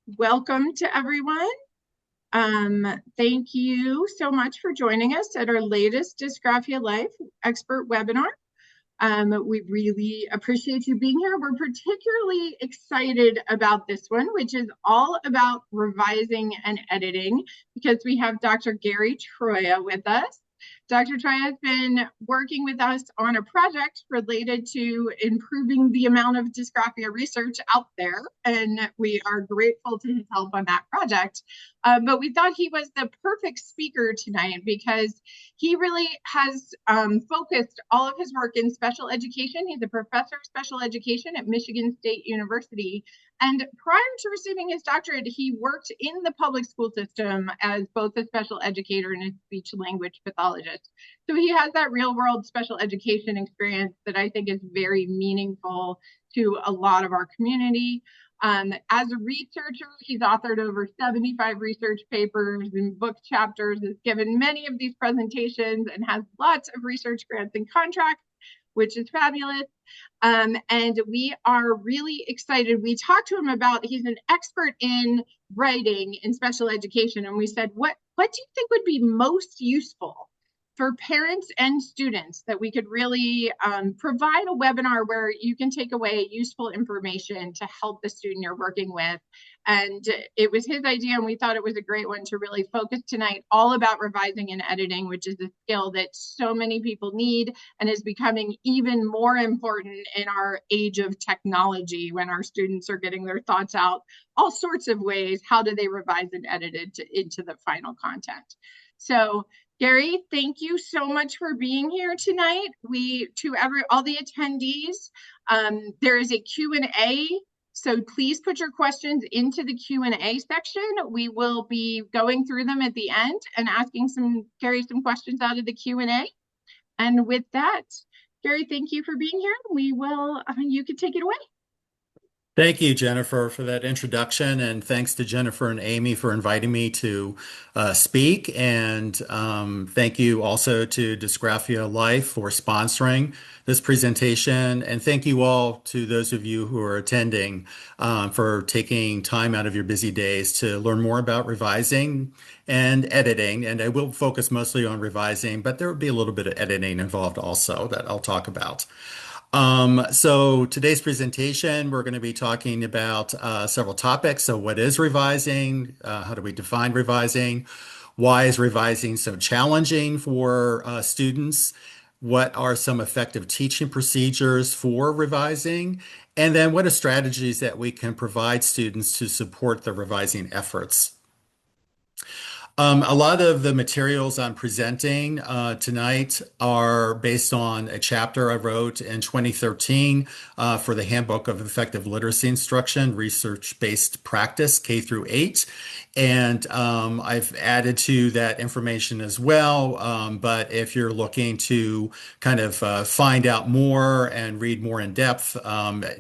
Welcome to everyone. Thank you so much for joining us at our latest Dysgraphia Life expert webinar. We really appreciate you being here. We're particularly excited about this one, which is all about revising and editing, because we have Dr. Gary Troia with us. Dr. Troia has been working with us on a project related to improving the amount of dysgraphia research out there, and we are grateful to his help on that project. But we thought he was the perfect speaker tonight because he really has focused all of his work in special education. He's a professor of special education at Michigan State University. And prior to receiving his doctorate, he worked in the public school system as both a special educator and a speech language pathologist. So he has that real world special education experience that I think is very meaningful to a lot of our community. As a researcher, he's authored over 75 research papers and book chapters, has given many of these presentations, and has lots of research grants and contracts, which is fabulous. And we are really excited. We talked to him about, he's an expert in writing in special education. And we said, what do you think would be most useful for parents and students that we could really provide a webinar where you can take away useful information to help the student you're working with? And it was his idea, and we thought it was a great one to really focus tonight all about revising and editing, which is a skill that so many people need and is becoming even more important in our age of technology when our students are getting their thoughts out all sorts of ways. How do they revise and edit it into the final content? So Gary, thank you so much for being here tonight. All the attendees, there is a Q&A, so please put your questions into the Q&A section. We will be going through them at the end and asking Gary some questions out of the Q&A. And with that, Gary, thank you for being here. You can take it away. Thank you, Jennifer, for that introduction, and thanks to Jennifer and Amy for inviting me to speak. And thank you also to Dysgraphia Life for sponsoring this presentation. And thank you all to those of you who are attending for taking time out of your busy days to learn more about revising and editing. And I will focus mostly on revising, but there will be a little bit of editing involved also that I'll talk about. So today's presentation, we're going to be talking about several topics. So what is revising? How do we define revising? Why is revising so challenging for students? What are some effective teaching procedures for revising? And then what are strategies that we can provide students to support the revising efforts? A lot of the materials I'm presenting tonight are based on a chapter I wrote in 2013 for the Handbook of Effective Literacy Instruction, Research-Based Practice, K through 8. And I've added to that information as well. But if you're looking to kind of find out more and read more in depth,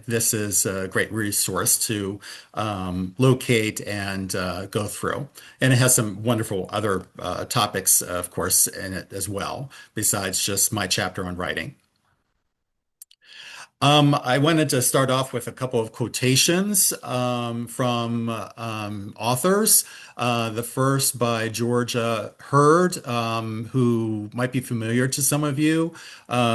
this is a great resource to locate and go through. And it has some wonderful other topics, of course, in it as well, besides just my chapter on writing. I wanted to start off with a couple of quotations from authors. The first by Georgia Hurd, who might be familiar to some of you.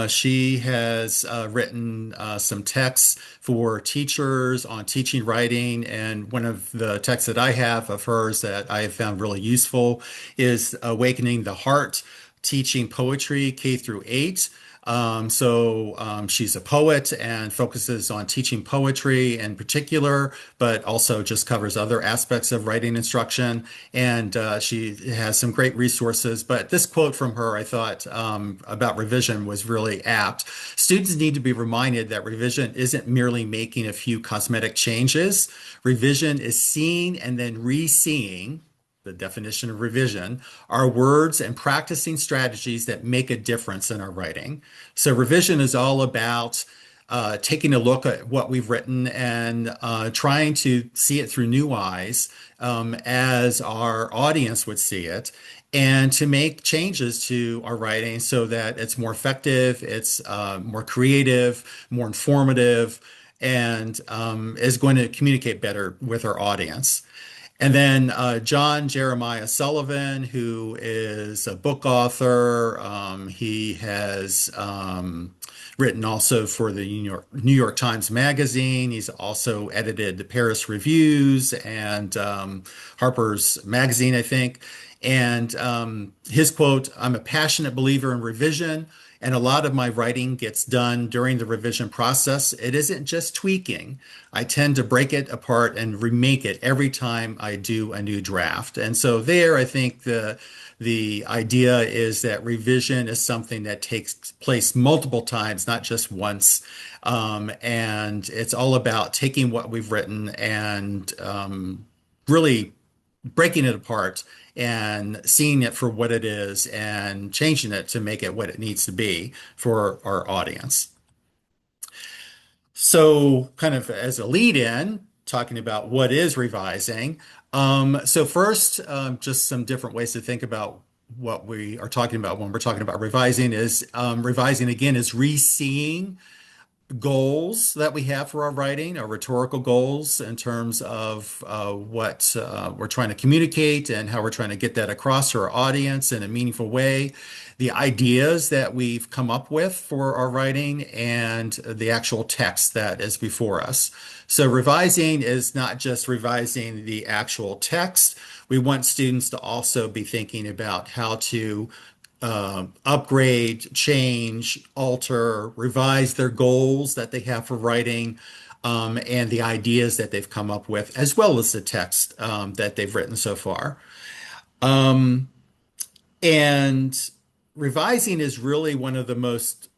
She has written some texts for teachers on teaching writing, and one of the texts that I have of hers that I have found really useful is Awakening the Heart, Teaching Poetry K through 8. She's a poet and focuses on teaching poetry in particular, but also just covers other aspects of writing instruction. And she has some great resources. But this quote from her, I thought, about revision was really apt. Students need to be reminded that revision isn't merely making a few cosmetic changes. Revision is seeing and then re-seeing, the definition of revision, are words and practicing strategies that make a difference in our writing. So revision is all about taking a look at what we've written and trying to see it through new eyes as our audience would see it, and to make changes to our writing so that it's more effective, it's more creative, more informative, and is going to communicate better with our audience. And then John Jeremiah Sullivan, who is a book author. He has written also for the New York Times Magazine. He's also edited the Paris Reviews and Harper's Magazine, I think. And his quote, "I'm a passionate believer in revision, and a lot of my writing gets done during the revision process. It isn't just tweaking. I tend to break it apart and remake it every time I do a new draft." And so there, I think the idea is that revision is something that takes place multiple times, not just once. And it's all about taking what we've written and really breaking it apart and seeing it for what it is and changing it to make it what it needs to be for our audience. So, kind of as a lead in, talking about what is revising. So, first, just some different ways to think about what we are talking about when we're talking about revising is revising again is re-seeing goals that we have for our writing, our rhetorical goals in terms of what we're trying to communicate and how we're trying to get that across to our audience in a meaningful way, the ideas that we've come up with for our writing, and the actual text that is before us. So revising is not just revising the actual text. We want students to also be thinking about how to upgrade, change, alter, revise their goals that they have for writing, and the ideas that they've come up with, as well as the text that they've written so far. And revising is really one of the most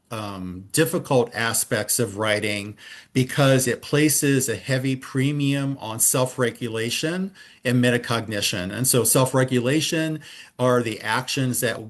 difficult aspects of writing because it places a heavy premium on self-regulation and metacognition. And so self-regulation are the actions that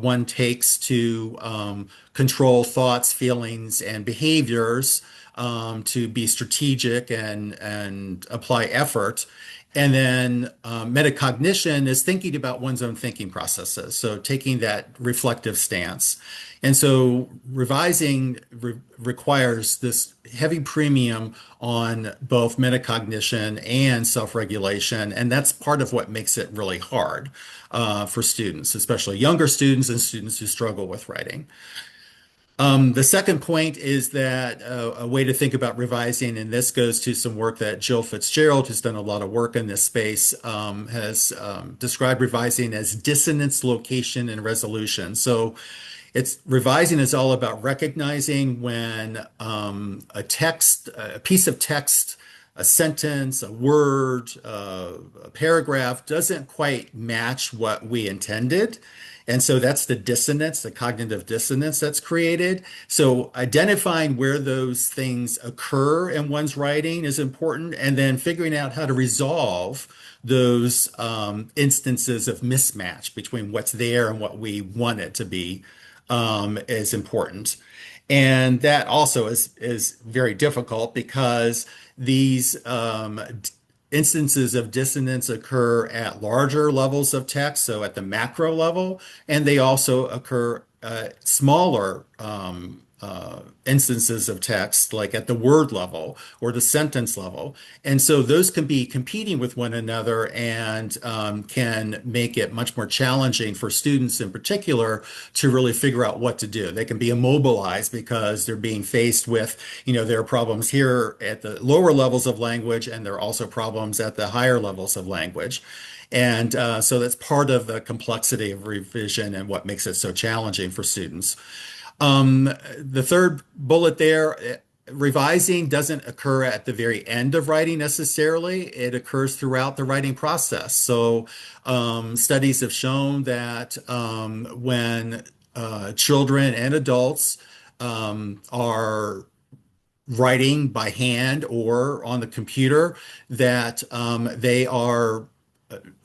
one takes to control thoughts, feelings, and behaviors to be strategic and apply effort. And then metacognition is thinking about one's own thinking processes. So taking that reflective stance. And so revising requires this heavy premium on both metacognition and self-regulation. And that's part of what makes it really hard for students, especially younger students and students who struggle with writing. The second point is that a way to think about revising, and this goes to some work that Jill Fitzgerald, who's done a lot of work in this space, has described revising as dissonance, location, and resolution. So it's revising is all about recognizing when a text, a piece of text, a sentence, a word, a paragraph doesn't quite match what we intended. And so that's the dissonance, the cognitive dissonance that's created. So identifying where those things occur in one's writing is important, and then figuring out how to resolve those instances of mismatch between what's there and what we want it to be is important. And that also is very difficult because these instances of dissonance occur at larger levels of text, so at the macro level, and they also occur at smaller instances of text, like at the word level or the sentence level. And so those can be competing with one another and can make it much more challenging for students in particular to really figure out what to do. They can be immobilized because they're being faced with, there are problems here at the lower levels of language, and there are also problems at the higher levels of language. And so that's part of the complexity of revision and what makes it so challenging for students. The third bullet there, revising doesn't occur at the very end of writing necessarily. It occurs throughout the writing process. So studies have shown that when children and adults are writing by hand or on the computer, that they are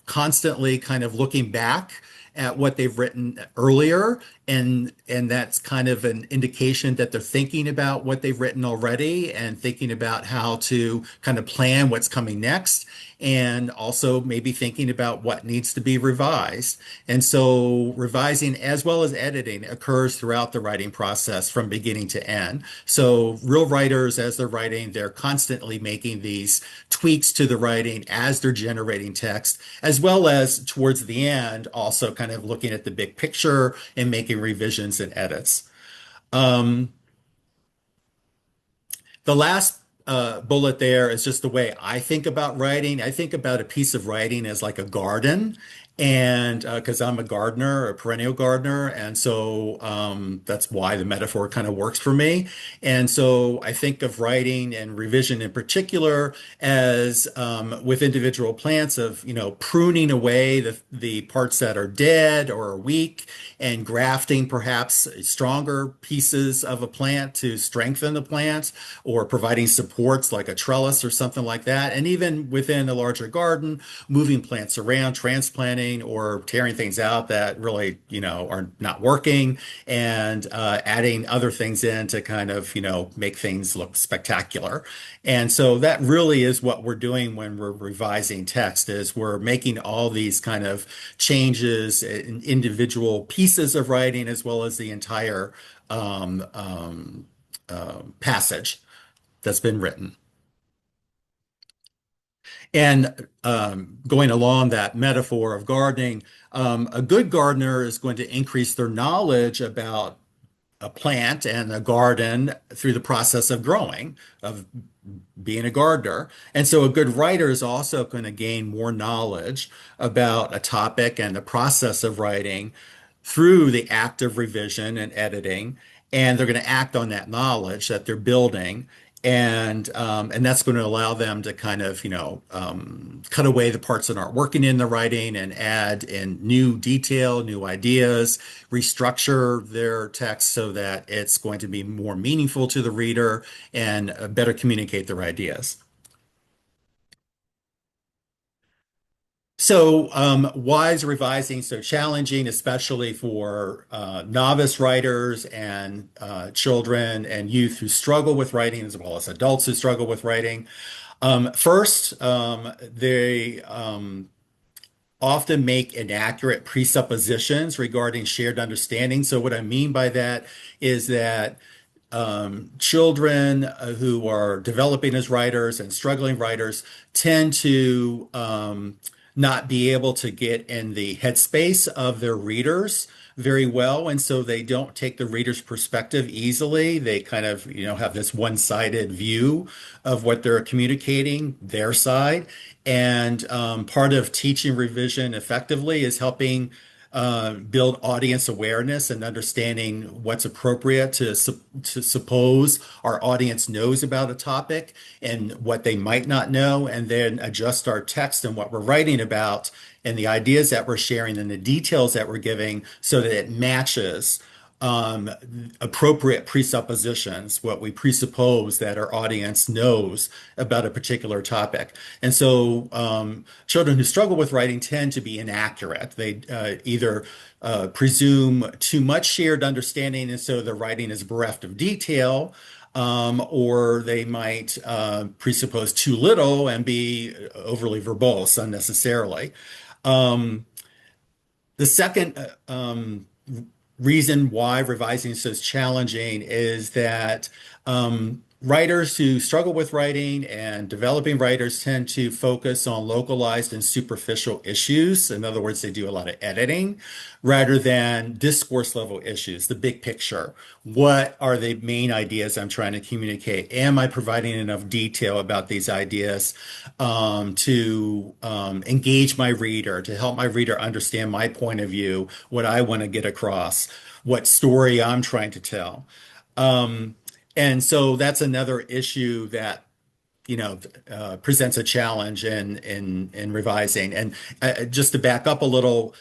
constantly kind of looking back at what they've written earlier and that's kind of an indication that they're thinking about what they've written already and thinking about how to kind of plan what's coming next, and also maybe thinking about what needs to be revised. And so revising as well as editing occurs throughout the writing process from beginning to end. So real writers, as they're writing, they're constantly making these tweaks to the writing as they're generating text, as well as towards the end, also kind of looking at the big picture and making revisions and edits. Um, the last bullet there is just the way I think about writing. I think about a piece of writing as like a garden. And because I'm a gardener, a perennial gardener, and so that's why the metaphor kind of works for me. And so I think of writing and revision in particular as with individual plants of, pruning away the parts that are dead or are weak and grafting perhaps stronger pieces of a plant to strengthen the plant, or providing supports like a trellis or something like that. And even within a larger garden, moving plants around, transplanting or tearing things out that really, are not working, and adding other things in to kind of, make things look spectacular. And so that really is what we're doing when we're revising text, is we're making all these kind of changes in individual pieces of writing as well as the entire passage that's been written. And going along that metaphor of gardening, a good gardener is going to increase their knowledge about a plant and a garden through the process of growing, of being a gardener. And so a good writer is also going to gain more knowledge about a topic and the process of writing through the act of revision and editing. And they're going to act on that knowledge that they're building. And that's going to allow them to kind of, cut away the parts that aren't working in the writing and add in new detail, new ideas, restructure their text so that it's going to be more meaningful to the reader and better communicate their ideas. So, why is revising so challenging, especially for novice writers and children and youth who struggle with writing, as well as adults who struggle with writing? First, they often make inaccurate presuppositions regarding shared understanding. So, what I mean by that is that children who are developing as writers and struggling writers tend to not be able to get in the headspace of their readers very well. And so they don't take the reader's perspective easily. They kind of, have this one-sided view of what they're communicating, their side. And part of teaching revision effectively is helping build audience awareness and understanding what's appropriate to suppose our audience knows about a topic and what they might not know, and then adjust our text and what we're writing about and the ideas that we're sharing and the details that we're giving so that it matches appropriate presuppositions, what we presuppose that our audience knows about a particular topic. And so children who struggle with writing tend to be inaccurate. They either presume too much shared understanding, and so the writing is bereft of detail, or they might presuppose too little and be overly verbose unnecessarily. Um, the second reason why revising is so challenging is that writers who struggle with writing and developing writers tend to focus on localized and superficial issues. In other words, they do a lot of editing rather than discourse level issues, the big picture. What are the main ideas I'm trying to communicate? Am I providing enough detail about these ideas to engage my reader, to help my reader understand my point of view, what I want to get across, what story I'm trying to tell? Um, and so that's another issue that presents a challenge in revising. And just to back up a little,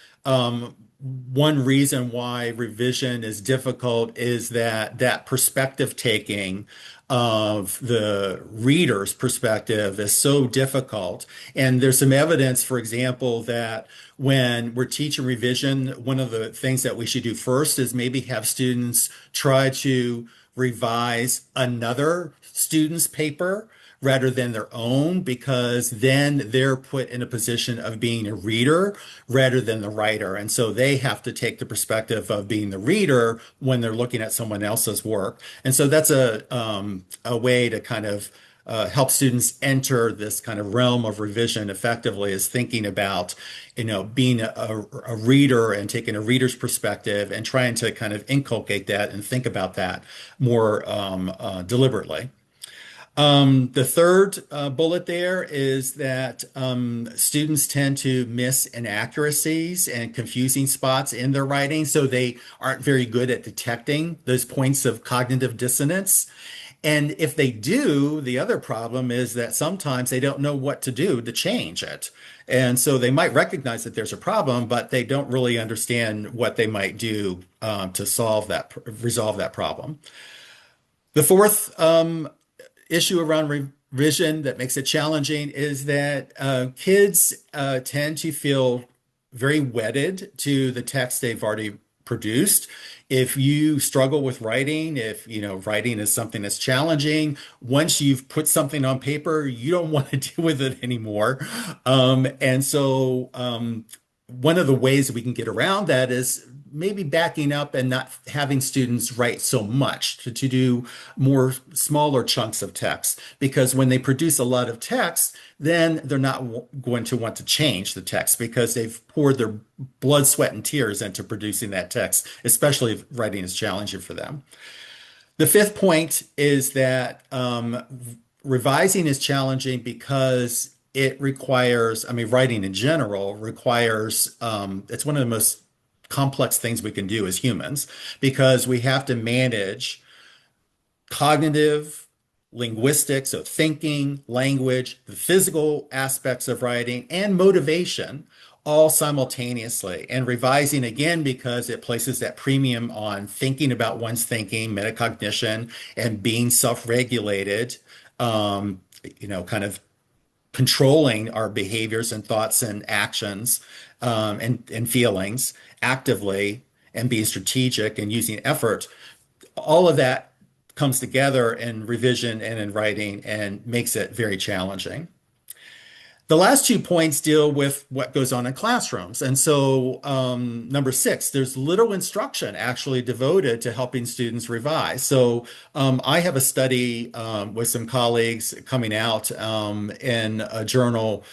one reason why revision is difficult is that perspective taking of the reader's perspective is so difficult. And there's some evidence, for example, that when we're teaching revision, one of the things that we should do first is maybe have students try to revise another student's paper rather than their own, because then they're put in a position of being a reader rather than the writer. And so they have to take the perspective of being the reader when they're looking at someone else's work. And so that's a way to kind of help students enter this kind of realm of revision effectively, is thinking about, being a reader and taking a reader's perspective and trying to kind of inculcate that and think about that more deliberately. The third bullet there is that students tend to miss inaccuracies and confusing spots in their writing, so they aren't very good at detecting those points of cognitive dissonance. And if they do, the other problem is that sometimes they don't know what to do to change it. And so they might recognize that there's a problem, but they don't really understand what they might do to resolve that problem. The fourth issue around revision that makes it challenging is that kids tend to feel very wedded to the text they've already produced. If you struggle with writing, if writing is something that's challenging, once you've put something on paper, you don't want to deal with it anymore. And so one of the ways we can get around that is maybe backing up and not having students write so much, to do more smaller chunks of text, because when they produce a lot of text, then they're not going to want to change the text because they've poured their blood, sweat, and tears into producing that text, especially if writing is challenging for them. The fifth point is that revising is challenging because it requires, writing in general requires, it's one of the most complex things we can do as humans, because we have to manage cognitive, linguistics, so thinking, language, the physical aspects of writing, and motivation all simultaneously. And revising, again, because it places that premium on thinking about one's thinking, metacognition, and being self-regulated, kind of controlling our behaviors and thoughts and actions, and feelings actively, and being strategic and using effort. All of that comes together in revision and in writing and makes it very challenging. The last 2 points deal with what goes on in classrooms. And so, number 6, there's little instruction actually devoted to helping students revise. So, I have a study with some colleagues coming out in a journal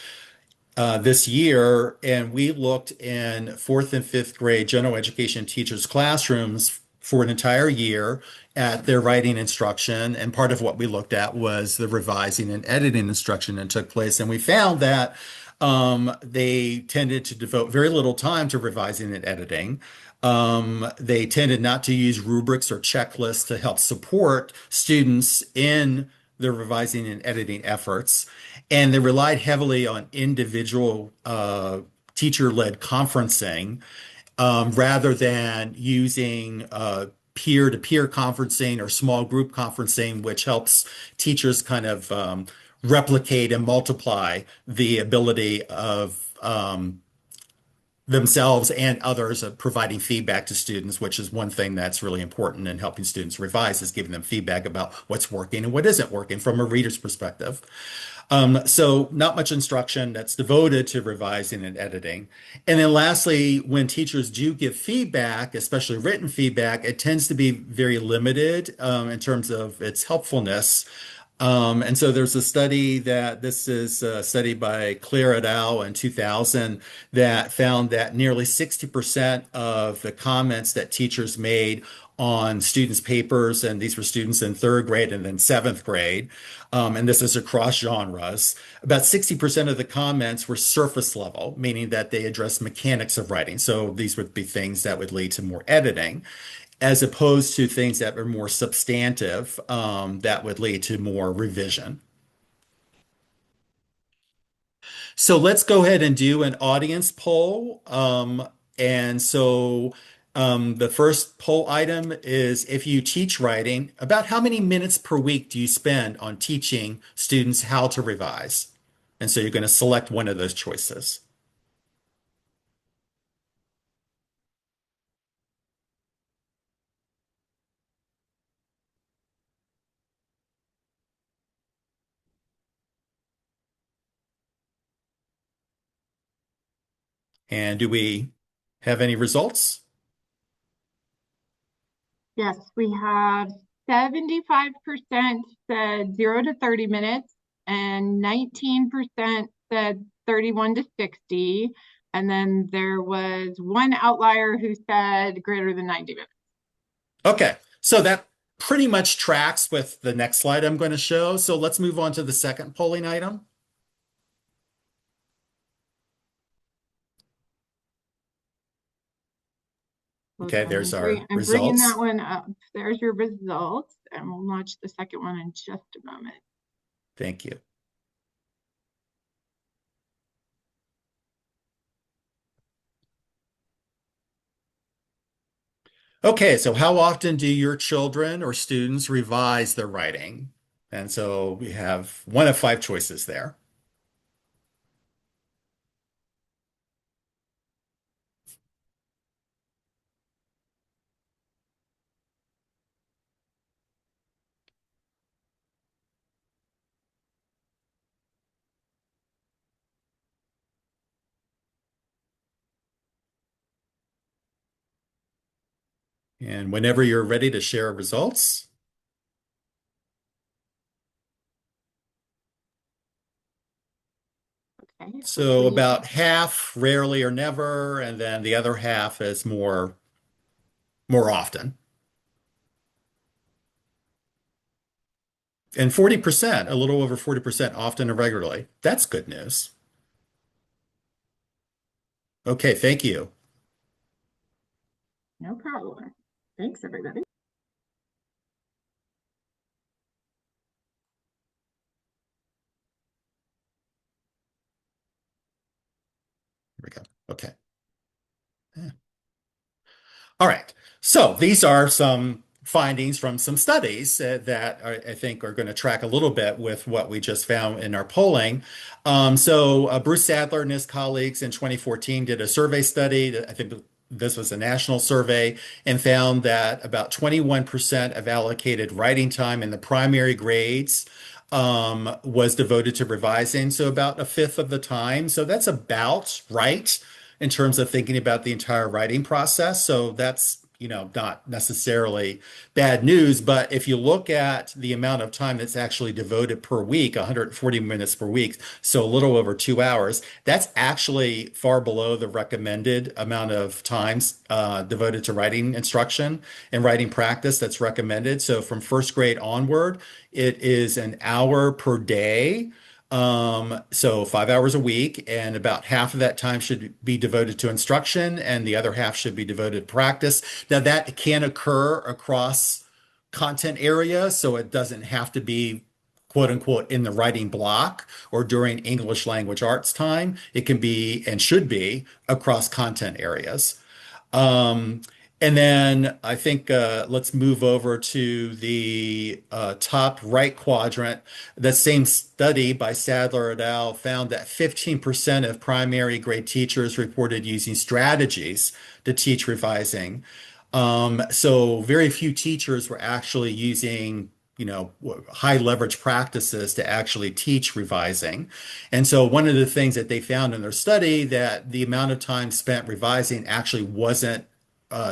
this year, and we looked in fourth and fifth grade general education teachers' classrooms for an entire year at their writing instruction. And part of what we looked at was the revising and editing instruction that took place. And we found that they tended to devote very little time to revising and editing. They tended not to use rubrics or checklists to help support students in their revising and editing efforts. And they relied heavily on individual teacher-led conferencing rather than using peer-to-peer conferencing or small group conferencing, which helps teachers kind of replicate and multiply the ability of themselves and others of providing feedback to students, which is one thing that's really important in helping students revise, is giving them feedback about what's working and what isn't working from a reader's perspective. So not much instruction that's devoted to revising and editing. And then lastly, when teachers do give feedback, especially written feedback, it tends to be very limited in terms of its helpfulness. And so there's a study this is a study by Claire et al. In 2000 that found that nearly 60% of the comments that teachers made on students' papers, and these were students in third grade and then seventh grade, and this is across genres, about 60% of the comments were surface level, meaning that they address mechanics of writing. So these would be things that would lead to more editing, as opposed to things that are more substantive, that would lead to more revision. So let's go ahead and do an audience poll. And so the first poll item is if you teach writing, about how many minutes per week do you spend on teaching students how to revise? And so you're going to select one of those choices. And do we have any results? Yes, we have 75% said 0 to 30 minutes, and 19% said 31 to 60. And then there was one outlier who said greater than 90 minutes. Okay, so that pretty much tracks with the next slide I'm going to show. So let's move on to the second polling item. Hold Okay, on, there's our I'm bringing that results. one up. There's your results, and we'll launch the second one in just a moment. Thank you. Okay, so how often do your children or students revise their writing? And so we have one of five choices there. And whenever you're ready to share results. Okay, So hopefully you can. about half, rarely or never, and then the other half is more often. And 40%, a little over 40% often and regularly. That's good news. Okay, thank you. No problem. Thanks, everybody. Here we go. Okay. Yeah. All right. So these are some findings from some studies that I think are going to track a little bit with what we just found in our polling. Bruce Sadler and his colleagues in 2014 did a survey study. I think this was a national survey and found that about 21% of allocated writing time in the primary grades was devoted to revising. So about a fifth of the time. So that's about right in terms of thinking about the entire writing process. So that's, not necessarily bad news, but if you look at the amount of time that's actually devoted per week, 140 minutes per week, so a little over 2 hours, that's actually far below the recommended amount of times devoted to writing instruction and writing practice that's recommended. So from first grade onward, it is an hour per day. So 5 hours a week, and about half of that time should be devoted to instruction, and the other half should be devoted to practice. Now, that can occur across content areas, so it doesn't have to be quote unquote in the writing block or during English language arts time. It can be and should be across content areas. Um, and then I think let's move over to the top right quadrant. The same study by Sadler et al. Found that 15% of primary grade teachers reported using strategies to teach revising. So very few teachers were actually using high leverage practices to actually teach revising. And so one of the things that they found in their study that the amount of time spent revising actually wasn't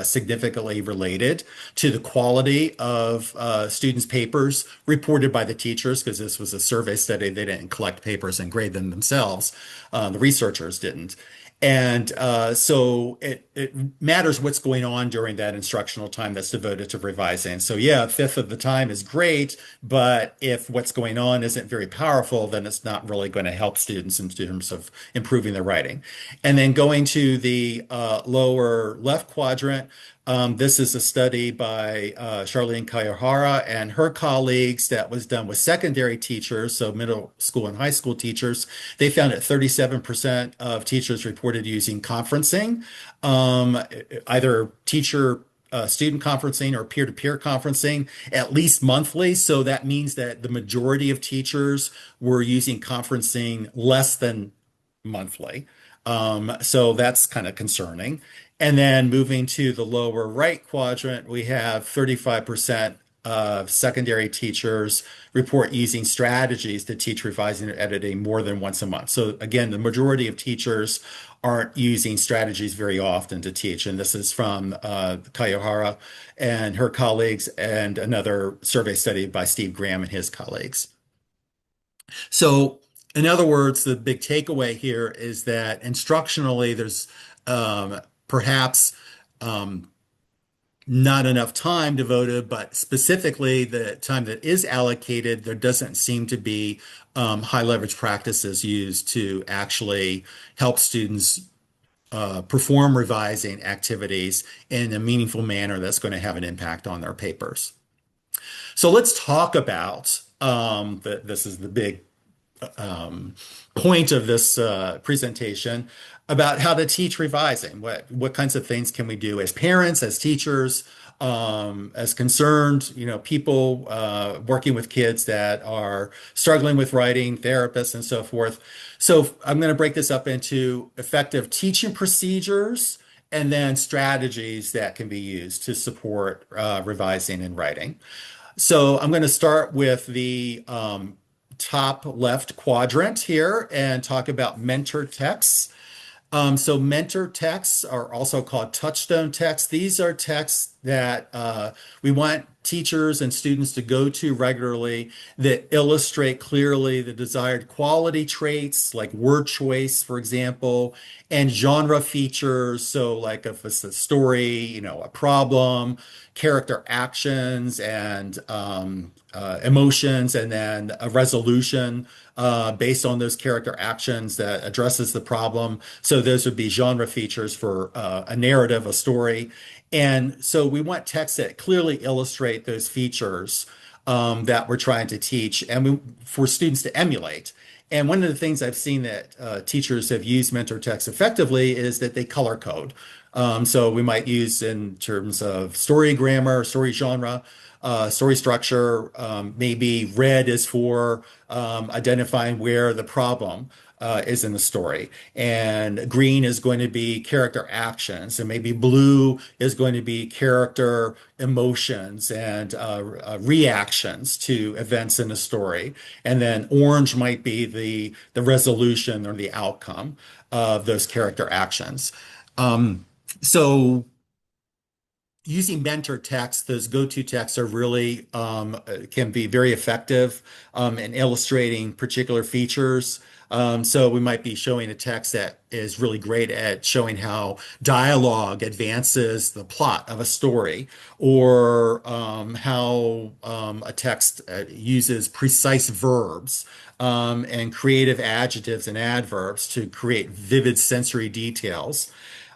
significantly related to the quality of students' papers reported by the teachers, because this was a survey study. They didn't collect papers and grade them themselves. The researchers didn't. And so it matters what's going on during that instructional time that's devoted to revising. So yeah, a fifth of the time is great, but if what's going on isn't very powerful, then it's not really going to help students in terms of improving their writing. And then going to the lower left quadrant, This is a study by Charlene Kayahara and her colleagues that was done with secondary teachers, so middle school and high school teachers. They found that 37% of teachers reported using conferencing, either teacher student conferencing or peer-to-peer conferencing at least monthly. So that means that the majority of teachers were using conferencing less than monthly. So that's kind of concerning. And then moving to the lower right quadrant, we have 35% of secondary teachers report using strategies to teach revising or editing more than once a month. So again, the majority of teachers aren't using strategies very often to teach. And this is from Kayahara and her colleagues and another survey study by Steve Graham and his colleagues. So, in other words, the big takeaway here is that instructionally, there's perhaps um, not enough time devoted, but specifically the time that is allocated, there doesn't seem to be high leverage practices used to actually help students perform revising activities in a meaningful manner that's going to have an impact on their papers. So let's talk about this is the big point of this presentation about how to teach revising. What kinds of things can we do as parents, as teachers, as concerned, people working with kids that are struggling with writing, therapists, and so forth. So I'm going to break this up into effective teaching procedures and then strategies that can be used to support revising and writing. So I'm going to start with the top left quadrant here and talk about mentor texts. So mentor texts are also called touchstone texts. These are texts that we want teachers and students to go to regularly that illustrate clearly the desired quality traits like word choice, for example, and genre features. So like if it's a story, a problem, character actions and emotions, and then a resolution based on those character actions that addresses the problem. So those would be genre features for a narrative, a story. And so we want texts that clearly illustrate those features that we're trying to teach for students to emulate. And one of the things I've seen that teachers have used mentor texts effectively is that they color code. So we might use in terms of story grammar, story genre, story structure. Maybe red is for identifying where the problem is in the story, and green is going to be character actions, and maybe blue is going to be character emotions and reactions to events in the story, and then orange might be the resolution or the outcome of those character actions. So using mentor texts, those go-to texts are really can be very effective in illustrating particular features. So we might be showing a text that is really great at showing how dialogue advances the plot of a story, or how a text uses precise verbs and creative adjectives and adverbs to create vivid sensory details.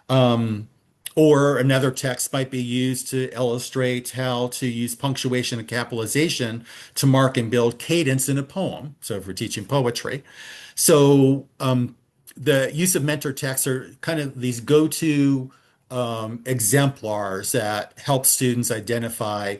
Um, or another text might be used to illustrate how to use punctuation and capitalization to mark and build cadence in a poem. So if we're teaching poetry. So the use of mentor texts are kind of these go-to exemplars that help students identify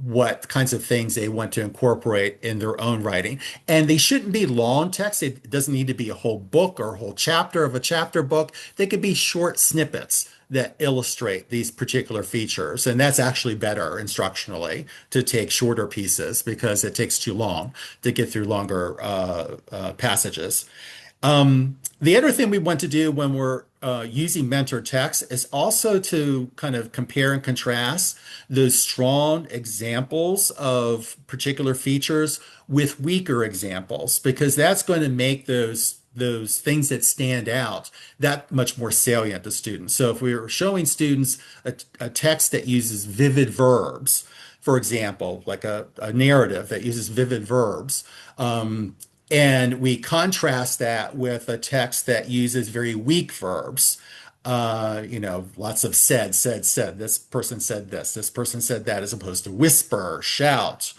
what kinds of things they want to incorporate in their own writing. And they shouldn't be long text. It doesn't need to be a whole book or a whole chapter of a chapter book. They could be short snippets that illustrate these particular features. And that's actually better instructionally to take shorter pieces because it takes too long to get through longer passages. The other thing we want to do when we're using mentor text is also to kind of compare and contrast those strong examples of particular features with weaker examples, because that's going to make those things that stand out that much more salient to students. So if we were showing students a text that uses vivid verbs, for example, like a narrative that uses vivid verbs, and we contrast that with a text that uses very weak verbs. lots of said, this person said this person said that, as opposed to whisper, shout,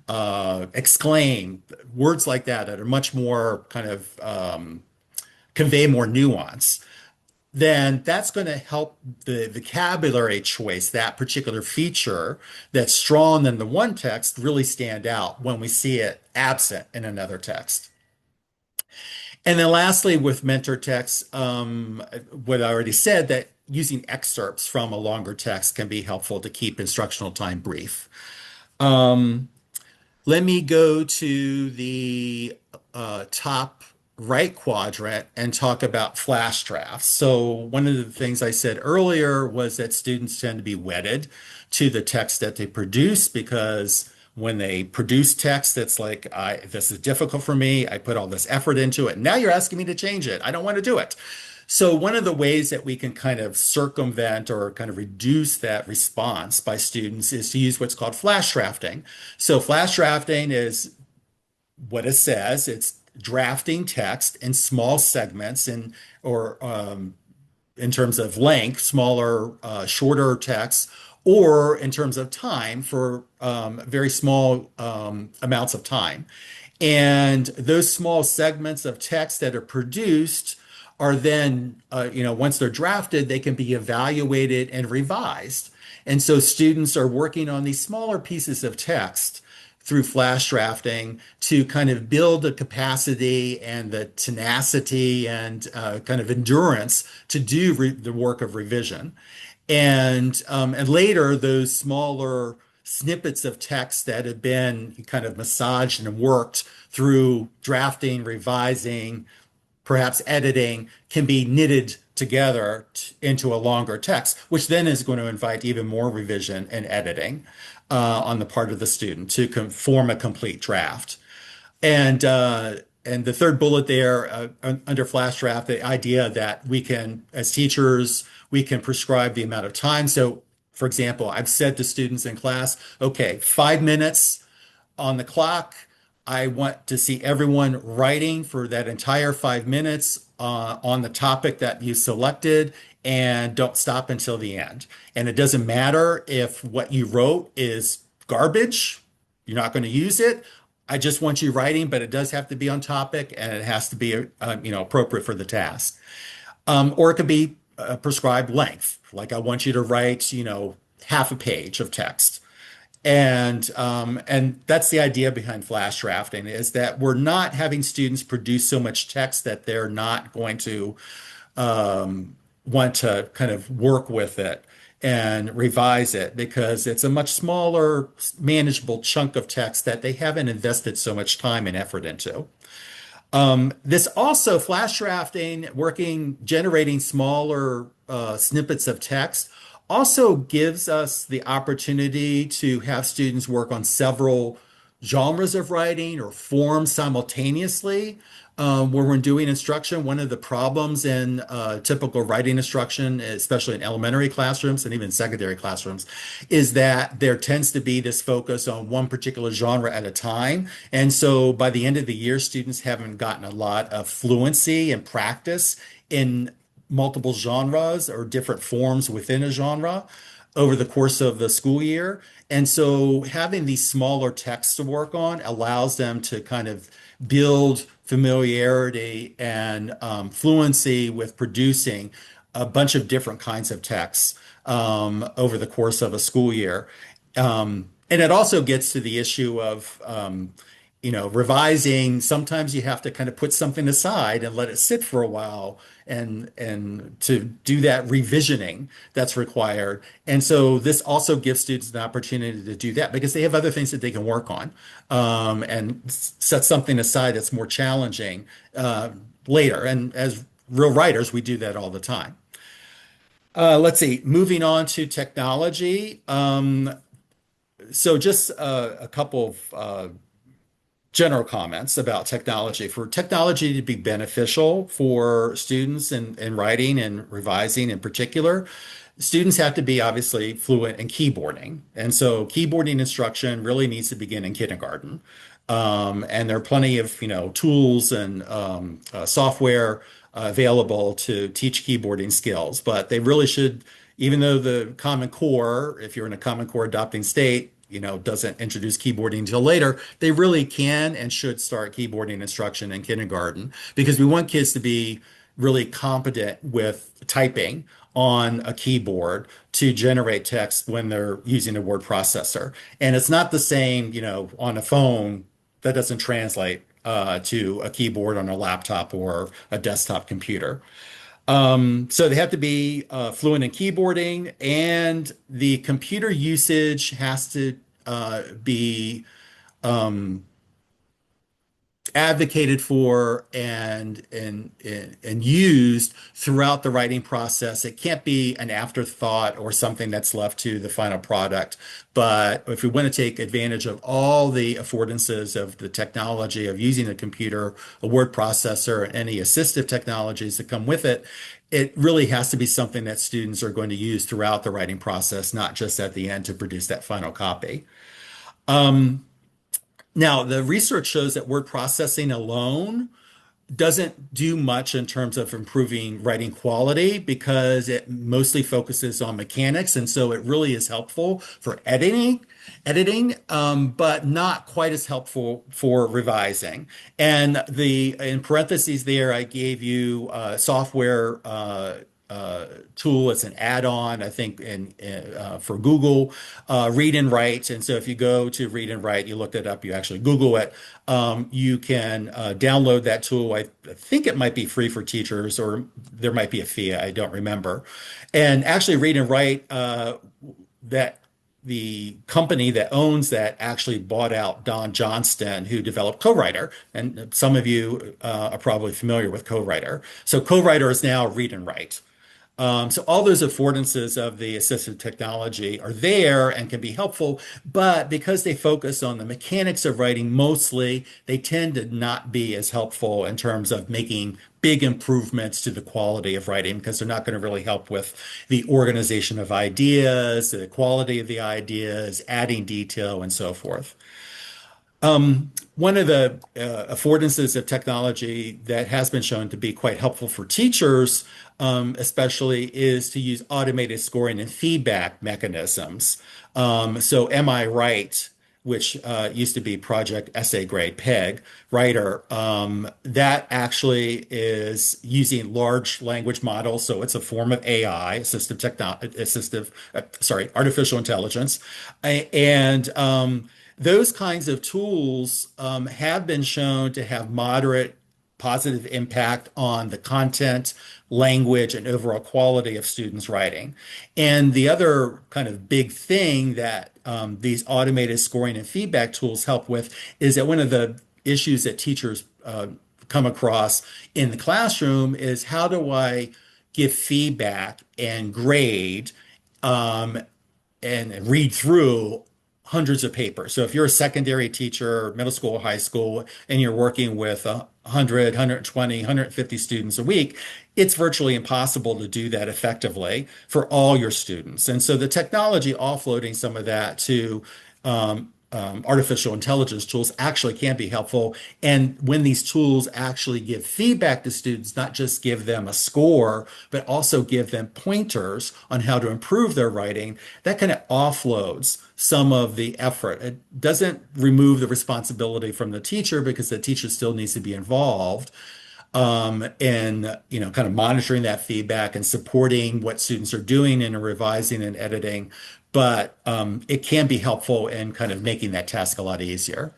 exclaim, words like that are much more kind of convey more nuance. Then that's going to help the vocabulary choice, that particular feature that's strong in the one text, really stand out when we see it absent in another text. And then lastly, with mentor texts, what I already said, that using excerpts from a longer text can be helpful to keep instructional time brief. Um, Let me go to the top right quadrant and talk about flash drafts. So one of the things I said earlier was that students tend to be wedded to the text that they produce, because when they produce text, it's like, this is difficult for me. I put all this effort into it. Now you're asking me to change it. I don't want to do it. So one of the ways that we can kind of circumvent or kind of reduce that response by students is to use what's called flash drafting. So flash drafting is what it says. It's drafting text in small segments and or in terms of length, smaller, shorter text, or in terms of time for very small amounts of time. And those small segments of text that are produced are then, once they're drafted, they can be evaluated and revised. And so students are working on these smaller pieces of text through flash drafting to kind of build the capacity and the tenacity and kind of endurance to do the work of revision. And later, those smaller snippets of text that have been kind of massaged and worked through drafting, revising, perhaps editing, can be knitted together into a longer text, which then is going to invite even more revision and editing on the part of the student to form a complete draft. And the third bullet there under flash draft, the idea that we can, as teachers, we can prescribe the amount of time. So, for example, I've said to students in class, okay, 5 minutes on the clock. I want to see everyone writing for that entire 5 minutes on the topic that you selected, and don't stop until the end. And it doesn't matter if what you wrote is garbage, you're not going to use it. I just want you writing, but it does have to be on topic and it has to be, appropriate for the task. Or it could be prescribed length. Like I want you to write, half a page of text. And that's the idea behind flash drafting, is that we're not having students produce so much text that they're not going to want to kind of work with it and revise it, because it's a much smaller, manageable chunk of text that they haven't invested so much time and effort into. This also, flash drafting, generating smaller snippets of text, also gives us the opportunity to have students work on several genres of writing or forms simultaneously. When we're doing instruction, one of the problems in typical writing instruction, especially in elementary classrooms and even secondary classrooms, is that there tends to be this focus on one particular genre at a time. And so by the end of the year, students haven't gotten a lot of fluency and practice in multiple genres or different forms within a genre over the course of the school year. And so having these smaller texts to work on allows them to kind of build familiarity and fluency with producing a bunch of different kinds of texts over the course of a school year. And it also gets to the issue of revising. Sometimes you have to kind of put something aside and let it sit for a while and to do that revisioning that's required. And so this also gives students an opportunity to do that because they have other things that they can work on and set something aside that's more challenging later. And as real writers, we do that all the time. Let's see, moving on to technology. So just a couple of general comments about technology. For technology to be beneficial for students in writing and revising in particular, students have to be obviously fluent in keyboarding. And so keyboarding instruction really needs to begin in kindergarten. And there are plenty of, tools and software available to teach keyboarding skills, but they really should, even though the Common Core, if you're in a Common Core adopting state, doesn't introduce keyboarding until later, they really can and should start keyboarding instruction in kindergarten because we want kids to be really competent with typing on a keyboard to generate text when they're using a word processor. And it's not the same, on a phone that doesn't translate to a keyboard on a laptop or a desktop computer. So they have to be fluent in keyboarding, and the computer usage has to be advocated for and used throughout the writing process. It can't be an afterthought or something that's left to the final product. But if we want to take advantage of all the affordances of the technology of using a computer, a word processor, and any assistive technologies that come with it, it really has to be something that students are going to use throughout the writing process, not just at the end to produce that final copy. Now, the research shows that word processing alone doesn't do much in terms of improving writing quality because it mostly focuses on mechanics, and so it really is helpful for editing, but not quite as helpful for revising. And the in parentheses there, I gave you software tool. It's an add-on, I think, for Google, Read and Write. And so if you go to Read and Write, you look it up, you actually Google it, you can download that tool. I think it might be free for teachers, or there might be a fee. I don't remember. And actually, Read and Write, that the company that owns that actually bought out Don Johnston, who developed CoWriter. And some of you are probably familiar with CoWriter. So CoWriter is now Read and Write. So all those affordances of the assistive technology are there and can be helpful, but because they focus on the mechanics of writing mostly, they tend to not be as helpful in terms of making big improvements to the quality of writing because they're not going to really help with the organization of ideas, the quality of the ideas, adding detail, and so forth. One of the affordances of technology that has been shown to be quite helpful for teachers, especially, is to use automated scoring and feedback mechanisms. So, Am I Right, which used to be Project Essay Grade PEG Writer, that actually is using large language models. So it's a form of AI, artificial intelligence, and those kinds of tools have been shown to have moderate positive impact on the content, language, and overall quality of students' writing. And the other kind of big thing that these automated scoring and feedback tools help with is that one of the issues that teachers come across in the classroom is, how do I give feedback and grade and read through hundreds of papers? So if you're a secondary teacher, middle school, high school, and you're working with 100, 120, 150 students a week, it's virtually impossible to do that effectively for all your students. And so the technology offloading some of that to artificial intelligence tools actually can be helpful. And when these tools actually give feedback to students, not just give them a score, but also give them pointers on how to improve their writing, that kind of offloads some of the effort. It doesn't remove the responsibility from the teacher because the teacher still needs to be involved in kind of monitoring that feedback and supporting what students are doing in revising and editing. But it can be helpful in kind of making that task a lot easier.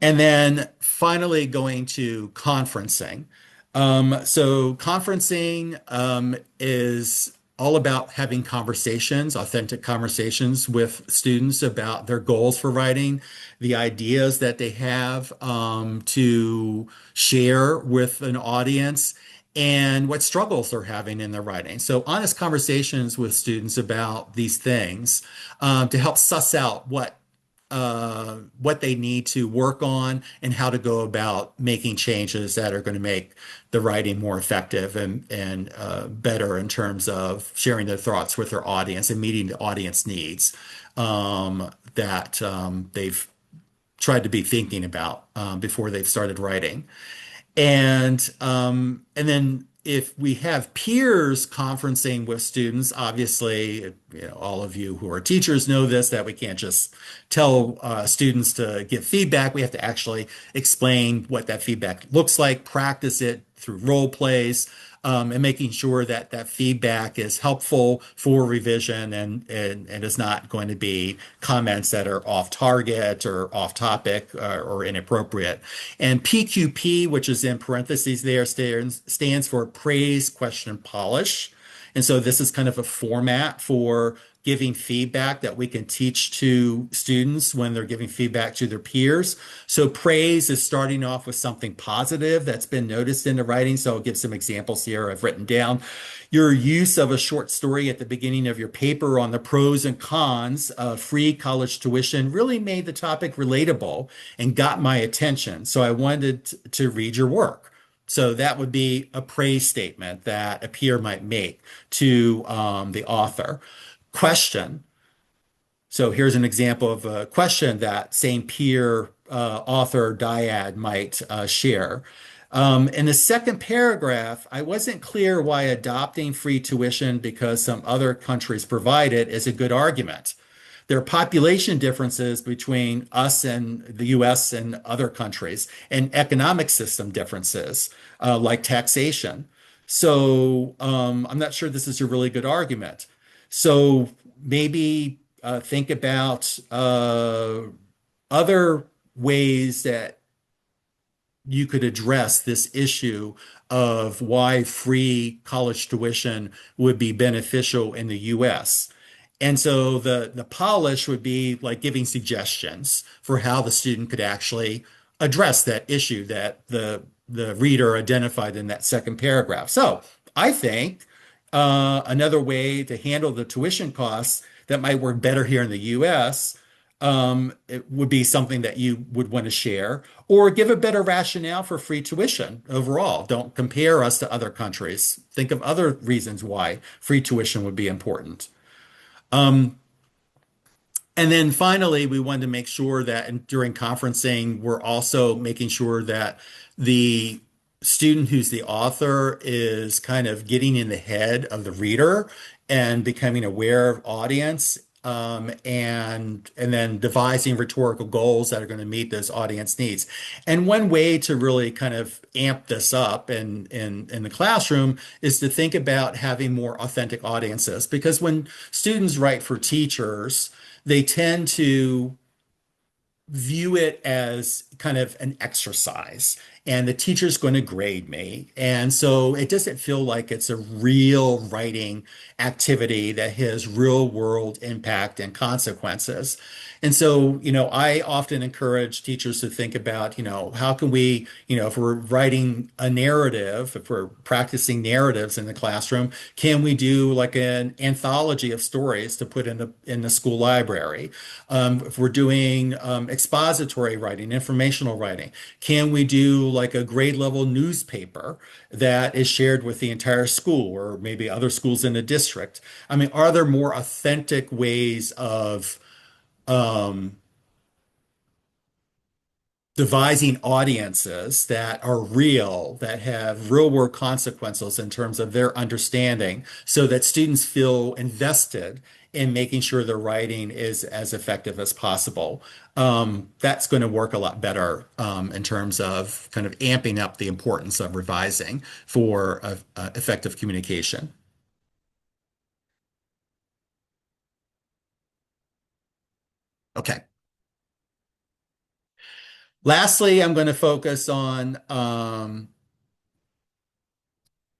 And then finally, going to conferencing. So conferencing is all about having conversations, authentic conversations with students about their goals for writing, the ideas that they have to share with an audience, and what struggles they're having in their writing. So honest conversations with students about these things to help suss out what they need to work on and how to go about making changes that are going to make the writing more effective and better in terms of sharing their thoughts with their audience and meeting the audience needs that they've tried to be thinking about before they've started writing. And then if we have peers conferencing with students, obviously, all of you who are teachers know this, that we can't just tell students to give feedback. We have to actually explain what that feedback looks like, practice it through role plays, and making sure that that feedback is helpful for revision and is not going to be comments that are off target or off topic or inappropriate. And PQP, which is in parentheses there, stands for praise, question, polish. And so this is kind of a format for giving feedback that we can teach to students when they're giving feedback to their peers. So praise is starting off with something positive that's been noticed in the writing. So I'll give some examples here I've written down. Your use of a short story at the beginning of your paper on the pros and cons of free college tuition really made the topic relatable and got my attention. So I wanted to read your work. So that would be a praise statement that a peer might make to the author. Question. So here's an example of a question that same peer author dyad might share. In the second paragraph, I wasn't clear why adopting free tuition because some other countries provide it is a good argument. There are population differences between us and the US and other countries, and economic system differences, like taxation. So I'm not sure this is a really good argument. So maybe think about other ways that you could address this issue of why free college tuition would be beneficial in the US. And so the polish would be like giving suggestions for how the student could actually address that issue that the reader identified in that second paragraph. So I think another way to handle the tuition costs that might work better here in the US, it would be something that you would want to share or give a better rationale for free tuition overall. Don't compare us to other countries. Think of other reasons why free tuition would be important. Um, and then finally, we wanted to make sure that during conferencing, we're also making sure that the student who's the author is kind of getting in the head of the reader and becoming aware of audience, and then devising rhetorical goals that are going to meet those audience needs. And one way to really kind of amp this up in the classroom is to think about having more authentic audiences, because when students write for teachers, they tend to view it as kind of an exercise, and the teacher's going to grade me. And so it doesn't feel like it's a real writing activity that has real world impact and consequences. And so, I often encourage teachers to think about, how can we, if we're writing a narrative, if we're practicing narratives in the classroom, can we do like an anthology of stories to put in the school library? If we're doing expository writing, informational writing, can we do like a grade level newspaper that is shared with the entire school or maybe other schools in the district? I mean, are there more authentic ways of um, devising audiences that are real, that have real world consequences in terms of their understanding, so that students feel invested in making sure their writing is as effective as possible? That's going to work a lot better in terms of kind of amping up the importance of revising for effective communication. Okay. Lastly, I'm going to focus on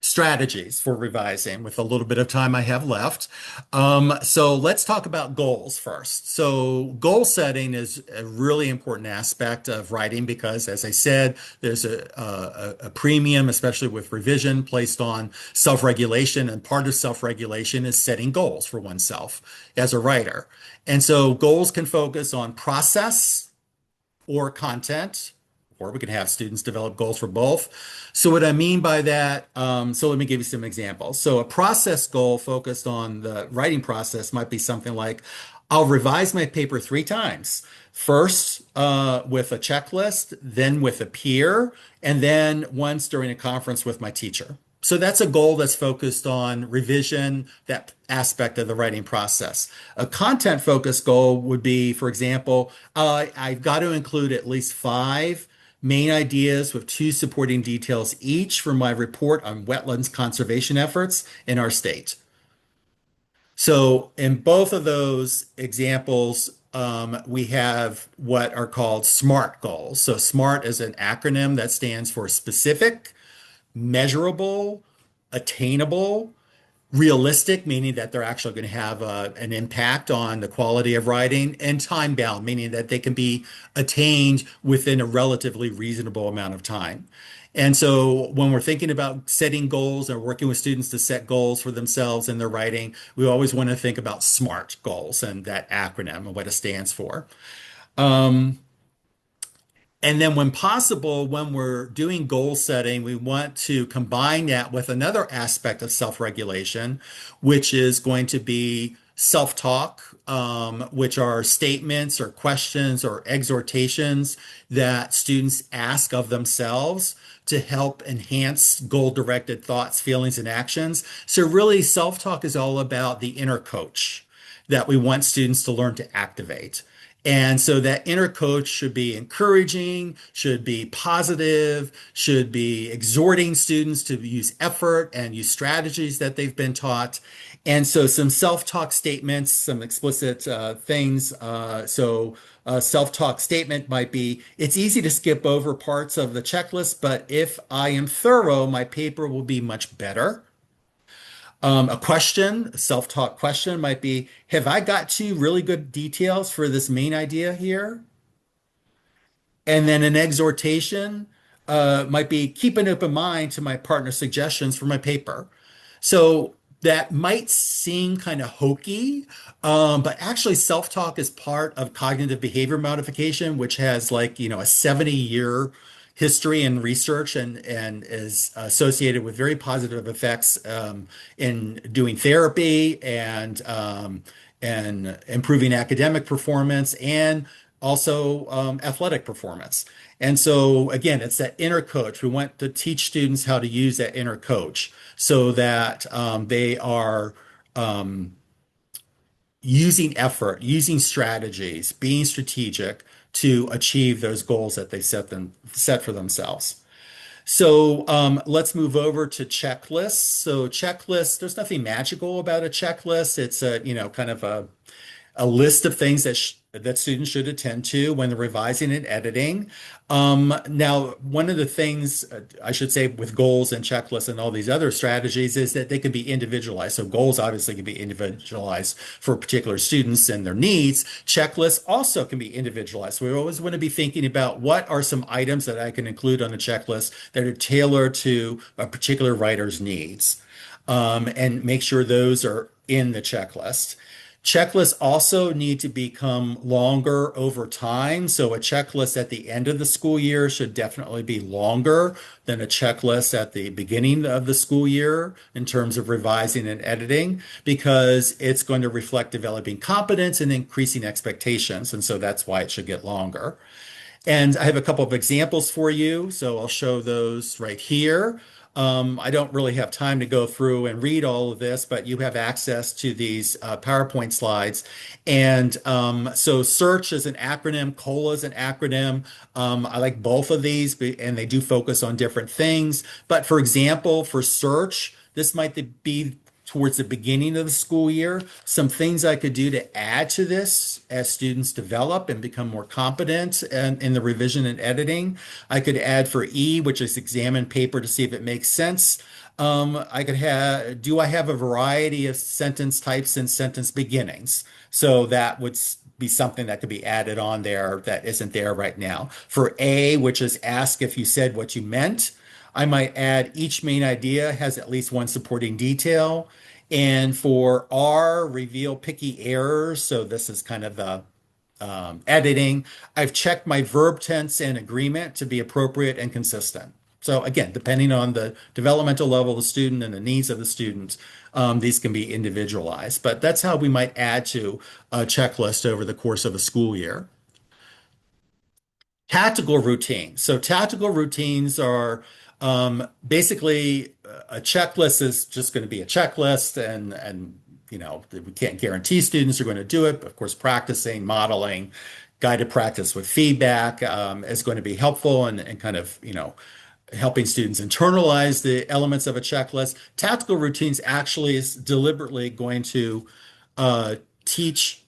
strategies for revising with a little bit of time I have left. So let's talk about goals first. So goal setting is a really important aspect of writing because, as I said, there's a premium, especially with revision, placed on self-regulation, and part of self-regulation is setting goals for oneself as a writer. And so goals can focus on process or content, or we can have students develop goals for both. So what I mean by that, so let me give you some examples. So a process goal focused on the writing process might be something like, I'll revise my paper 3 times. First, with a checklist, then with a peer, and then once during a conference with my teacher. So that's a goal that's focused on revision, that aspect of the writing process. A content focused goal would be, for example, I've got to include at least 5 main ideas with 2 supporting details each for my report on wetlands conservation efforts in our state. So in both of those examples, we have what are called SMART goals. So SMART is an acronym that stands for specific, measurable, attainable, realistic, meaning that they're actually going to have an impact on the quality of writing, and time bound, meaning that they can be attained within a relatively reasonable amount of time. And so when we're thinking about setting goals or working with students to set goals for themselves in their writing, we always want to think about SMART goals and that acronym and what it stands for. Um, and then, when possible, when we're doing goal setting, we want to combine that with another aspect of self-regulation, which is going to be self-talk, which are statements or questions or exhortations that students ask of themselves to help enhance goal-directed thoughts, feelings, and actions. So really, self-talk is all about the inner coach that we want students to learn to activate. And so that inner coach should be encouraging, should be positive, should be exhorting students to use effort and use strategies that they've been taught. And so some self-talk statements, some explicit things. Self-talk statement might be, it's easy to skip over parts of the checklist, but if I am thorough, my paper will be much better. A question, a self-talk question might be, have I got you really good details for this main idea here? And then an exhortation might be, keep an open mind to my partner's suggestions for my paper. So that might seem kind of hokey, but actually self-talk is part of cognitive behavior modification, which has a 70-year history and research and is associated with very positive effects in doing therapy and improving academic performance and also athletic performance. And so again, it's that inner coach. We want to teach students how to use that inner coach so that they are using effort, using strategies, being strategic to achieve those goals that they set for themselves. So let's move over to checklists. So checklists, there's nothing magical about a checklist. It's a, kind of a list of things that students should attend to when they're revising and editing. Now, one of the things I should say with goals and checklists and all these other strategies is that they can be individualized. So goals obviously can be individualized for particular students and their needs. Checklists also can be individualized. So we always want to be thinking about what are some items that I can include on a checklist that are tailored to a particular writer's needs, and make sure those are in the checklist. Checklists also need to become longer over time. So a checklist at the end of the school year should definitely be longer than a checklist at the beginning of the school year in terms of revising and editing, because it's going to reflect developing competence and increasing expectations. And so that's why it should get longer. And I have a couple of examples for you. So I'll show those right here. I don't really have time to go through and read all of this, but you have access to these PowerPoint slides. And so search is an acronym, COLA is an acronym. I like both of these, and they do focus on different things. But for example, for search, this might be towards the beginning of the school year, some things I could do to add to this as students develop and become more competent in the revision and editing. I could add for E, which is examine paper to see if it makes sense. I could have, do I have a variety of sentence types and sentence beginnings? So that would be something that could be added on there that isn't there right now. For A, which is ask if you said what you meant, I might add each main idea has at least one supporting detail. And for R, reveal picky errors. So this is kind of the editing. I've checked my verb tense and agreement to be appropriate and consistent. So again, depending on the developmental level of the student and the needs of the student, these can be individualized. But that's how we might add to a checklist over the course of a school year. Tactical routines. So tactical routines are basically a checklist is just going to be a checklist, and we can't guarantee students are going to do it. But of course, practicing, modeling, guided practice with feedback is going to be helpful and kind of helping students internalize the elements of a checklist. Tactical routines actually is deliberately going to teach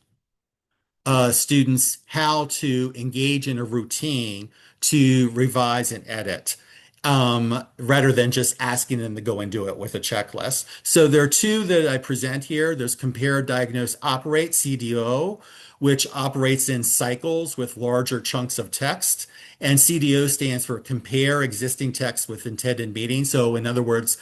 students how to engage in a routine to revise and edit, rather than just asking them to go and do it with a checklist. So there are two that I present here. There's compare, diagnose, operate, CDO, which operates in cycles with larger chunks of text. And CDO stands for compare existing text with intended meaning. So in other words,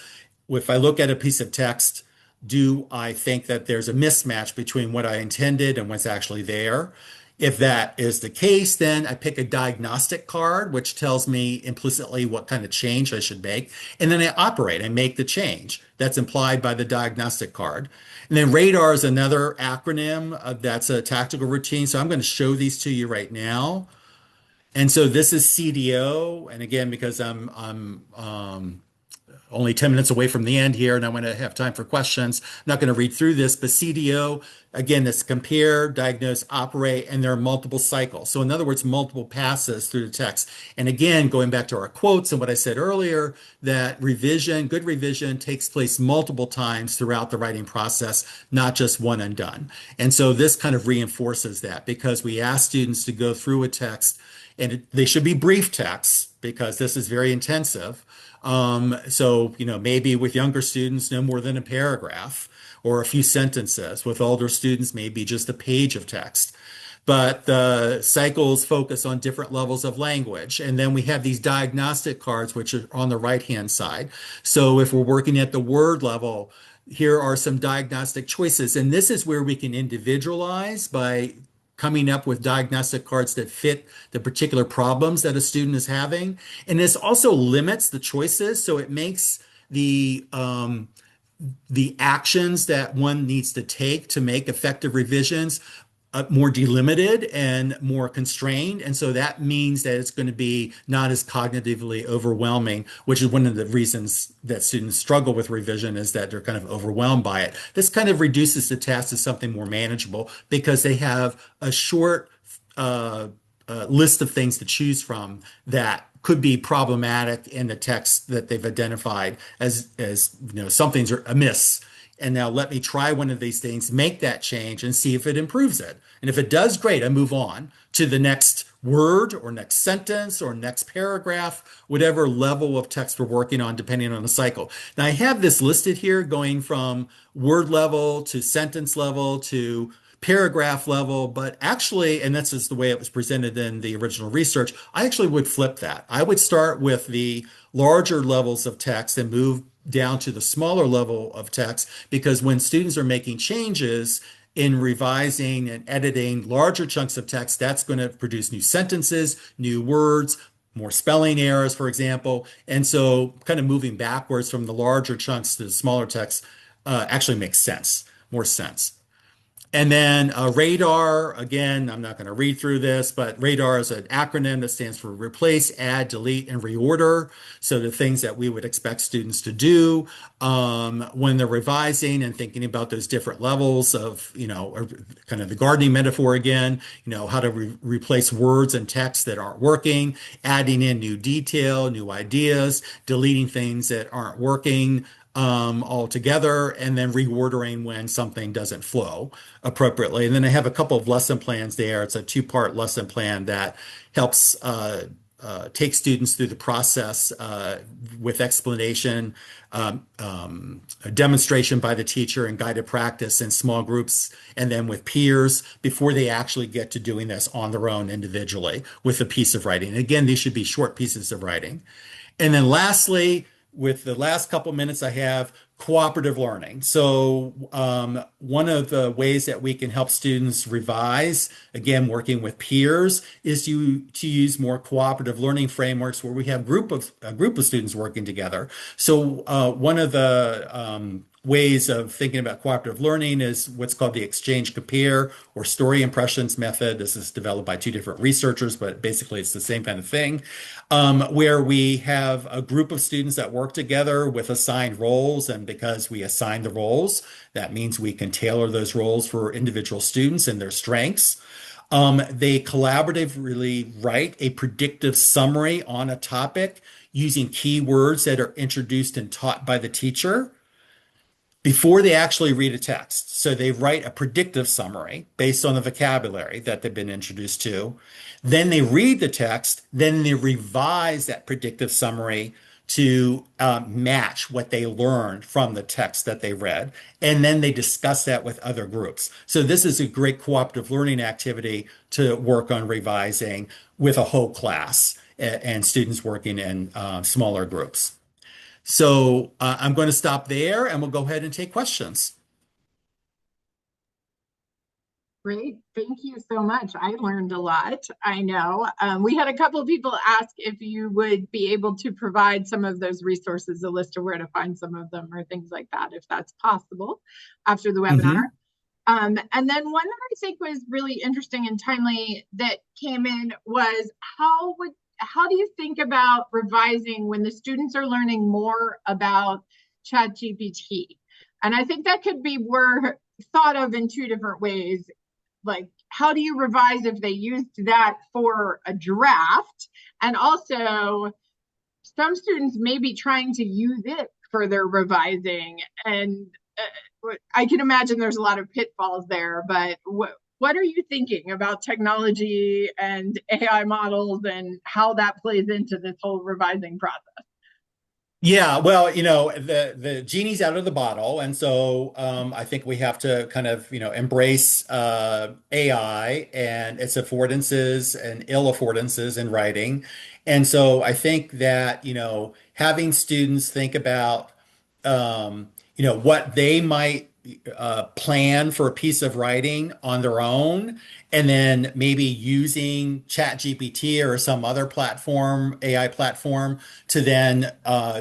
if I look at a piece of text, do I think that there's a mismatch between what I intended and what's actually there? If that is the case, then I pick a diagnostic card, which tells me implicitly what kind of change I should make. And then I operate and make the change that's implied by the diagnostic card. And then radar is another acronym that's a tactical routine. So I'm going to show these to you right now. And so this is CDO. And again, because I'm only 10 minutes away from the end here, and I want to have time for questions. I'm not going to read through this, but CDO, again, this compare, diagnose, operate, and there are multiple cycles. So in other words, multiple passes through the text. And again, going back to our quotes and what I said earlier, that revision, good revision takes place multiple times throughout the writing process, not just one and done. And so this kind of reinforces that because we ask students to go through a text, and they should be brief texts because this is very intensive. So, maybe with younger students, no more than a paragraph or a few sentences. With older students, maybe just a page of text. But the cycles focus on different levels of language. And then we have these diagnostic cards, which are on the right-hand side. So if we're working at the word level, here are some diagnostic choices. And this is where we can individualize by coming up with diagnostic cards that fit the particular problems that a student is having. And this also limits the choices, so it makes the actions that one needs to take to make effective revisions more delimited and more constrained. And so that means that it's going to be not as cognitively overwhelming, which is one of the reasons that students struggle with revision is that they're kind of overwhelmed by it. This kind of reduces the task to something more manageable because they have a short list of things to choose from that could be problematic in the text that they've identified as something's amiss. And now let me try one of these things, make that change and see if it improves it. And if it does, great, I move on to the next word or next sentence or next paragraph, whatever level of text we're working on, depending on the cycle. Now I have this listed here going from word level to sentence level to paragraph level, but actually, and this is the way it was presented in the original research, I actually would flip that. I would start with the larger levels of text and move down to the smaller level of text because when students are making changes in revising and editing larger chunks of text, that's going to produce new sentences, new words, more spelling errors, for example. And so kind of moving backwards from the larger chunks to the smaller text actually makes sense, more sense. And then radar, again, I'm not going to read through this, but radar is an acronym that stands for replace, add, delete, and reorder. So the things that we would expect students to do when they're revising and thinking about those different levels of, or kind of the gardening metaphor again, how to replace words and text that aren't working, adding in new detail, new ideas, deleting things that aren't working all together, and then reordering when something doesn't flow appropriately. And then I have a couple of lesson plans there. It's a two-part lesson plan that helps take students through the process with explanation, a demonstration by the teacher, and guided practice in small groups, and then with peers before they actually get to doing this on their own individually with a piece of writing. And again, these should be short pieces of writing. And then lastly, with the last couple minutes I have, cooperative learning. So, one of the ways that we can help students revise, again, working with peers, is to use more cooperative learning frameworks where we have a group of students working together. So, one of the ways of thinking about cooperative learning is what's called the exchange compare or story impressions method. This is developed by two different researchers, but basically it's the same kind of thing, where we have a group of students that work together with assigned roles. And because we assign the roles, that means we can tailor those roles for individual students and their strengths. They collaboratively write a predictive summary on a topic using keywords that are introduced and taught by the teacher before they actually read a text. So they write a predictive summary based on the vocabulary that they've been introduced to. Then they read the text, then they revise that predictive summary to match what they learned from the text that they read. And then they discuss that with other groups. So this is a great cooperative learning activity to work on revising with a whole class and students working in smaller groups. So I'm going to stop there and we'll go ahead and take questions. Great. Thank you so much. I learned a lot. I know. We had a couple of people ask if you would be able to provide some of those resources, a list of where to find some of them or things like that, if that's possible after the webinar. Hmm. And then one that I think was really interesting and timely that came in was how do you think about revising when the students are learning more about ChatGPT? And I think that could be thought of in two different ways. Like, how do you revise if they used that for a draft? And also, some students may be trying to use it for their revising. And I can imagine there's a lot of pitfalls there, but what are you thinking about technology and AI models and how that plays into this whole revising process? Yeah, well, the genie's out of the bottle, and so I think we have to kind of, embrace AI and its affordances and ill affordances in writing. And so I think that, having students think about, what they might plan for a piece of writing on their own, and then maybe using ChatGPT or some other platform, AI platform, to then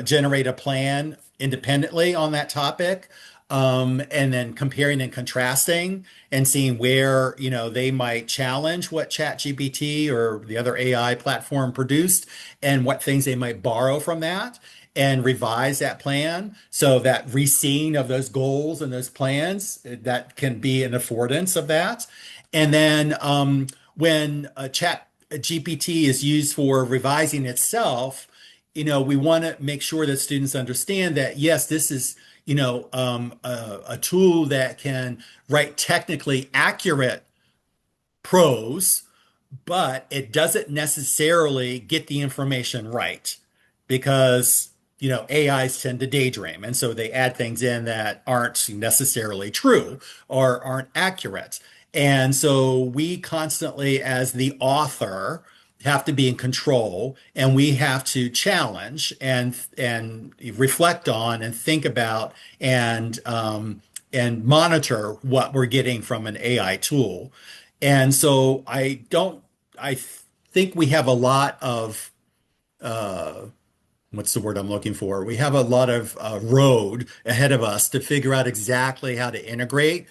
generate a plan independently on that topic, and then comparing and contrasting and seeing where, they might challenge what ChatGPT or the other AI platform produced and what things they might borrow from that and revise that plan. So that reseeing of those goals and those plans, that can be an affordance of that. And then when a chat GPT is used for revising itself, we want to make sure that students understand that, yes, this is, a tool that can write technically accurate prose, but it doesn't necessarily get the information right because AIs tend to daydream, and so they add things in that aren't necessarily true or aren't accurate. And so we constantly, as the author, have to be in control, and we have to challenge and reflect on and think about and monitor what we're getting from an AI tool. And so I think we have a lot of, uh, what's the word I'm looking for? We have a lot of road ahead of us to figure out exactly how to integrate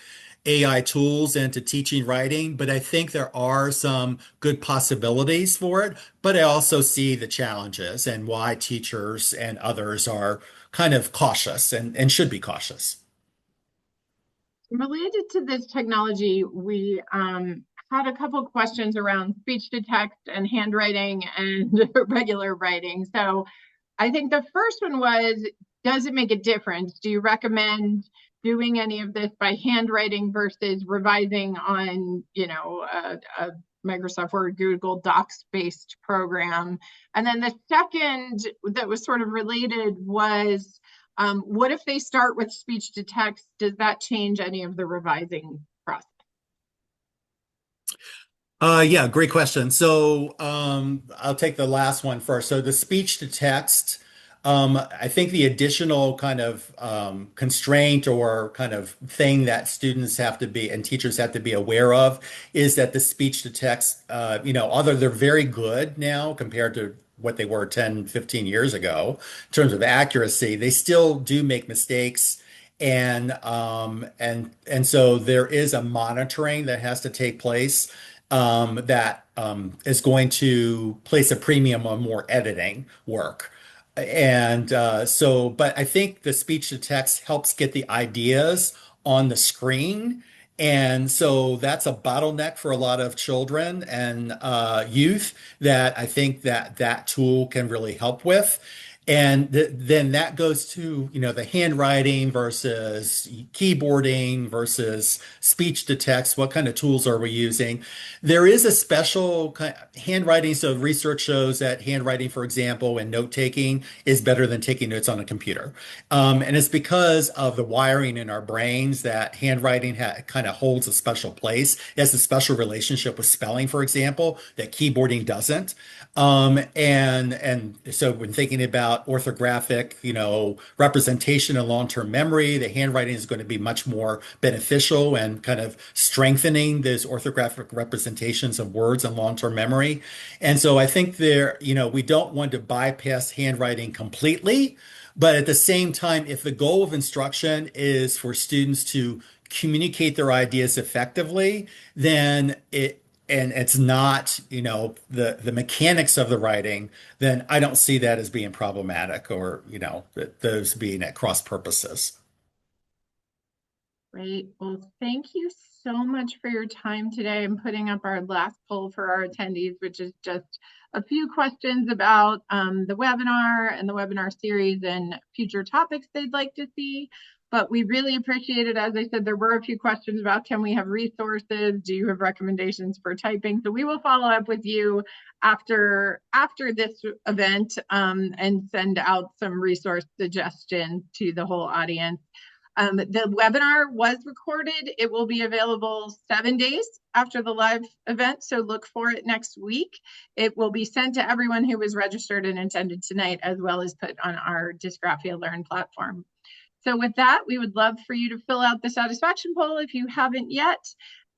AI tools into teaching writing. But I think there are some good possibilities for it. But I also see the challenges and why teachers and others are kind of cautious and should be cautious. Related to this technology, we had a couple questions around speech to text and handwriting and regular writing. So I think the first one was, does it make a difference? Do you recommend doing any of this by handwriting versus revising on, a Microsoft Word, Google Docs based program? And then the second that was sort of related was, what if they start with speech to text? Does that change any of the revising process? Yeah, great question. So I'll take the last one first. So the speech to text, I think the additional kind of constraint or kind of thing that students have to be and teachers have to be aware of is that the speech to text, although they're very good now compared to what they were 10, 15 years ago in terms of accuracy, they still do make mistakes. And so there is a monitoring that has to take place that is going to place a premium on more editing work. But I think the speech to text helps get the ideas on the screen. And so that's a bottleneck for a lot of children and youth that I think that that tool can really help with. And then that goes to, the handwriting versus keyboarding versus speech to text. What kind of tools are we using? There is a special kind handwriting. So research shows that handwriting, for example, and note taking is better than taking notes on a computer. And it's because of the wiring in our brains that handwriting kind of holds a special place. It has a special relationship with spelling, for example, that keyboarding doesn't. And so when thinking about orthographic, representation and long-term memory, the handwriting is going to be much more beneficial and kind of strengthening those orthographic representations of words and long-term memory. And so I think we don't want to bypass handwriting completely, but at the same time, if the goal of instruction is for students to communicate their ideas effectively, then and it's not, the mechanics of the writing, then I don't see that as being problematic or, those being at cross purposes. Great. Well, thank you so much for your time today. I'm putting up our last poll for our attendees, which is just a few questions about the webinar and the webinar series and future topics they'd like to see. But we really appreciate it. As I said, there were a few questions about, can we have resources? Do you have recommendations for typing? So we will follow up with you after this event and send out some resource suggestions to the whole audience. The webinar was recorded. It will be available 7 days after the live event, so look for it next week. It will be sent to everyone who was registered and attended tonight, as well as put on our Dysgraphia Learn platform. So with that, we would love for you to fill out the satisfaction poll if you haven't yet.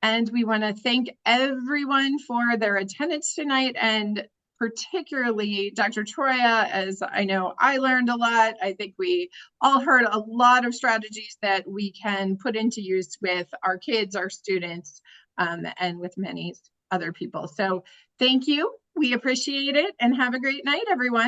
And we want to thank everyone for their attendance tonight, and particularly Dr. Troia, as I know I learned a lot. I think we all heard a lot of strategies that we can put into use with our kids, our students, and with many other people. So thank you. We appreciate it, and have a great night, everyone.